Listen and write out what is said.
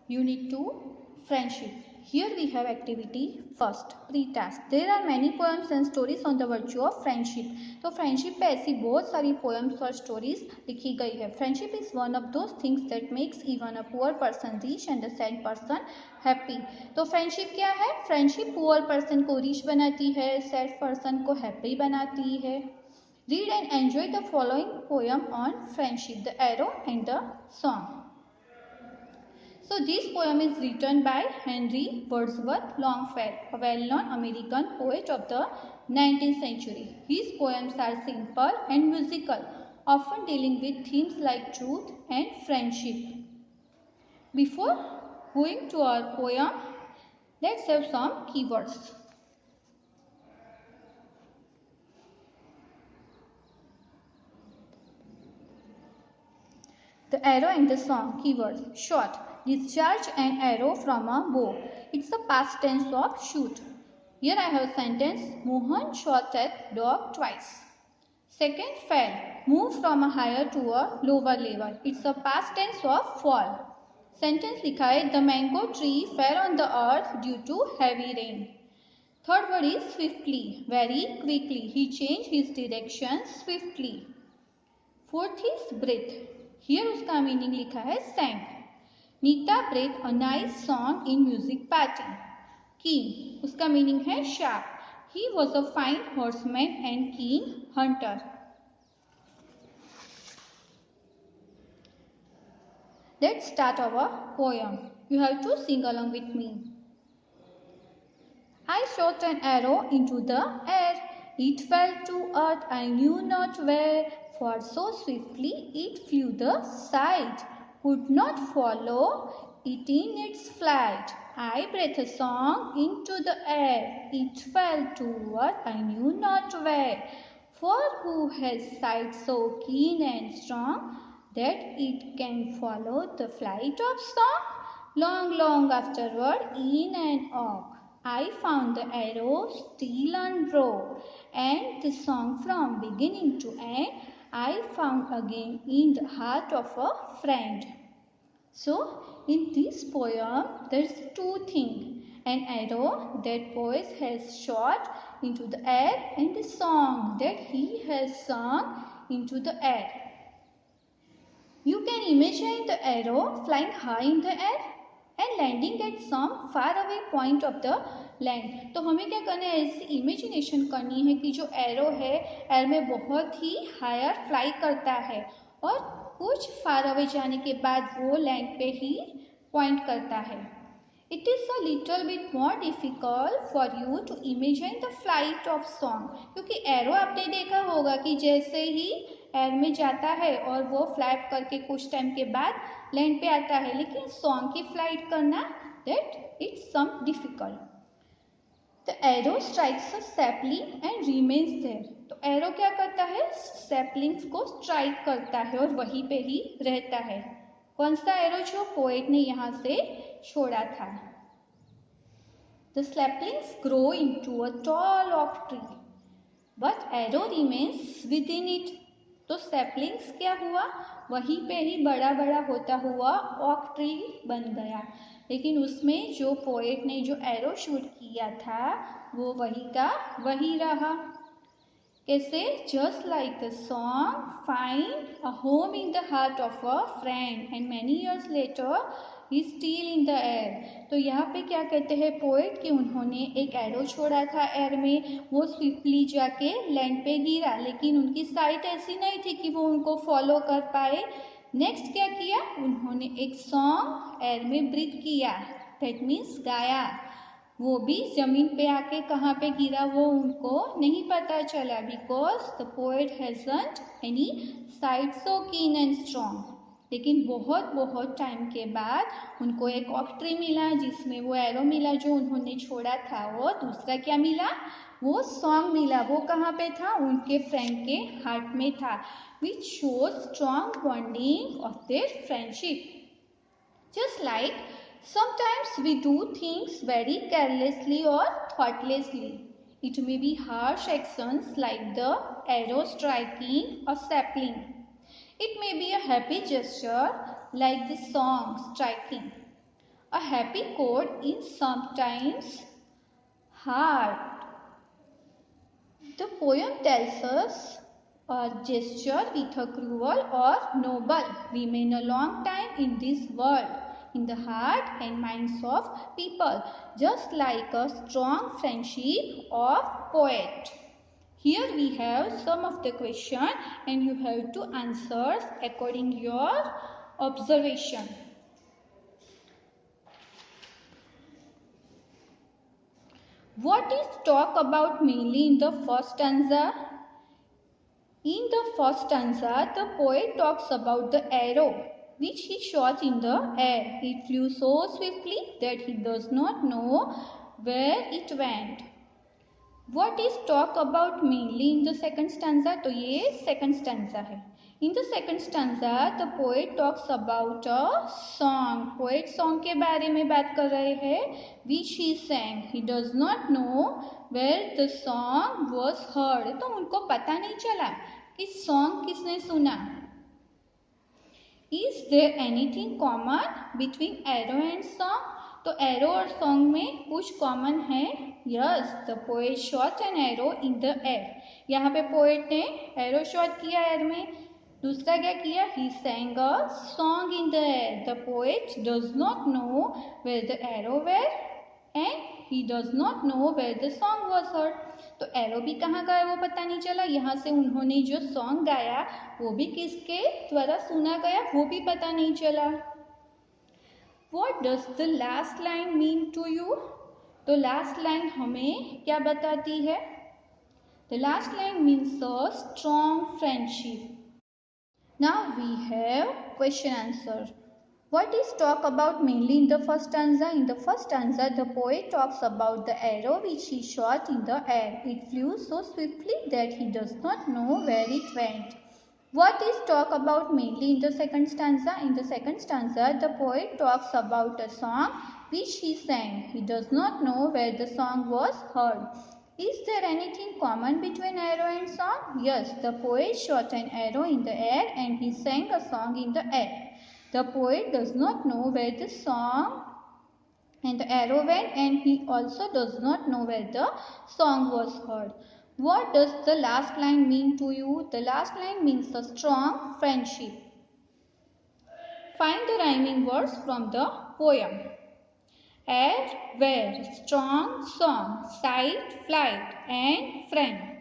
Unit 2, Friendship. Here we have activity first, pre-task. There are many poems and stories on the virtue of friendship. तो friendship पे ऐसी बहुत सारी poems और stories लिखी गई है. Friendship is one of those things that makes even a poor person rich and a sad person happy. तो friendship क्या है? Friendship poor person को rich बनाती है, sad person को happy बनाती है. Read and enjoy the following poem on friendship, The Arrow and the Song. So this poem is written by Henry Wordsworth Longfellow, a well-known American poet of the 19th century. His poems are simple and musical, often dealing with themes like truth and friendship. Before going to our poem, let's have some keywords. The Arrow and the Song. Keywords. Shot. Discharge an arrow from a bow. It's the past tense of shoot. Here I have a sentence. Mohan shot at dog twice. Second, fell. Move from a higher to a lower level. It's the past tense of fall. Sentence लिखा है. The mango tree fell on the earth due to heavy rain. Third word is swiftly. Very quickly. He changed his direction swiftly. Fourth is breath. Here उसका meaning लिखा है sang. Nita breathed a nice song in music party. Keen, उसका meaning है sharp. He was a fine horseman and keen hunter. Let's start our poem. You have to sing along with me. I shot an arrow into the air. It fell to earth, I knew not where, for so swiftly it flew the sight. Could not follow it in its flight. I breathed a song into the air. It fell to earth, I knew not where. For who has sight so keen and strong that it can follow the flight of song? Long, long afterward, in and off, I found the arrow still undrawn, and the song from beginning to end I found again in the heart of a friend. So, in this poem, there is two things. An arrow that poet has shot into the air and the song that he has sung into the air. You can imagine the arrow flying high in the air and landing at some far away point of the land. तो हमें क्या करना है, ऐसी imagination करनी है कि जो एरो है एयर में बहुत ही हायर फ्लाई करता है और कुछ फार अवे जाने के बाद वो लैंड पे ही पॉइंट करता है. It is a little bit more difficult for you to imagine the flight of song, क्योंकि एरो आपने देखा होगा कि जैसे ही एयर में जाता है और वो फ्लैप करके कुछ टाइम के बाद लैंड पे आता है, लेकिन सॉन्ग की फ्लाइट करना that it's some difficult. The arrow strikes a sapling and remains there. तो एरो क्या करता है, सैपलिंग्स को स्ट्राइक करता है और वहीं पे ही रहता है. कौन सा एरो, जो पोएट ने यहाँ से छोड़ा था. The saplings grow into a tall oak tree but arrow remains within it. तो सैपलिंग्स क्या हुआ, वहीं पे ही बड़ा बड़ा होता हुआ ऑक ट्री बन गया, लेकिन उसमें जो पोएट ने जो एरो शूट किया था वो वही का वही रहा. कैसे, just like the song find a home in the heart of a friend and many years later he still in the air. तो यहाँ पे क्या कहते हैं पोएट कि उन्होंने एक एरो छोड़ा था एयर में, वो स्विफ्टली जाके लैंड पे गिरा, लेकिन उनकी साइट ऐसी नहीं थी कि वो उनको फॉलो कर पाए. नेक्स्ट क्या किया, उन्होंने एक सॉन्ग एयर में ब्रीथ किया, दैट मीन्स गाया. वो भी जमीन पे आके कहाँ पे गिरा वो उनको नहीं पता चला, because the poet hasn't any site so कीन एंड स्ट्रॉन्ग. लेकिन बहुत बहुत टाइम के बाद उनको एक ऑक ट्री मिला जिसमें वो एरो मिला जो उन्होंने छोड़ा था, और दूसरा क्या मिला, वो सॉन्ग मिला. वो कहाँ पे था, उनके फ्रेंड के हार्ट में था, which shows strong bonding of their friendship. Just like sometimes we do things very carelessly or thoughtlessly. It may be harsh actions like the arrow striking a sapling. It may be a happy gesture like the song striking. A happy chord is sometimes hard. The poem tells us a gesture with a cruel or noble remain a long time in this world, in the heart and minds of people, just like a strong friendship of poet. Here we have some of the question and you have to answer according your observation. What is talked about mainly in the first stanza? In the first stanza, the poet talks about the arrow which he shot in the air. It flew so swiftly that he does not know where it went. What is talked about mainly in the second stanza? तो ये second stanza है. In the second stanza, the poet talks about a song. Poet song के बारे में बात कर रहे हैं, which he sang. He does not know where the song was heard. तो उनको पता नहीं चला कि song किसने सुना. Is there anything common between arrow and song? तो एरो और सॉन्ग में कुछ कॉमन है. Yes, the poet shot an arrow in the air. यहाँ पे पोएट ने एरो शॉट किया एयर में. दूसरा क्या किया? ही sang a song in the air. The poet does not know where the arrow were and he does not know where the song was heard. तो arrow भी कहाँ का है वो पता नहीं चला. यहाँ से उन्होंने जो सॉन्ग गाया वो भी किसके द्वारा सुना गया वो भी पता नहीं चला. What does the last line mean to you? तो लास्ट लाइन हमें क्या बताती है? The last line means a strong friendship. Now we have question answer. What is talk about mainly in the first stanza? In the first stanza, the poet talks about the arrow which he shot in the air. It flew so swiftly that he does not know where it went. What is talk about mainly in the second stanza? In the second stanza, the poet talks about a song which he sang. He does not know where the song was heard. Is there anything common between arrow and song? Yes, the poet shot an arrow in the air and he sang a song in the air. The poet does not know where the song and the arrow went and he also does not know where the song was heard. What does the last line mean to you? The last line means a strong friendship. Find the rhyming words from the poem. Air, where, strong, song, sight, flight and friend.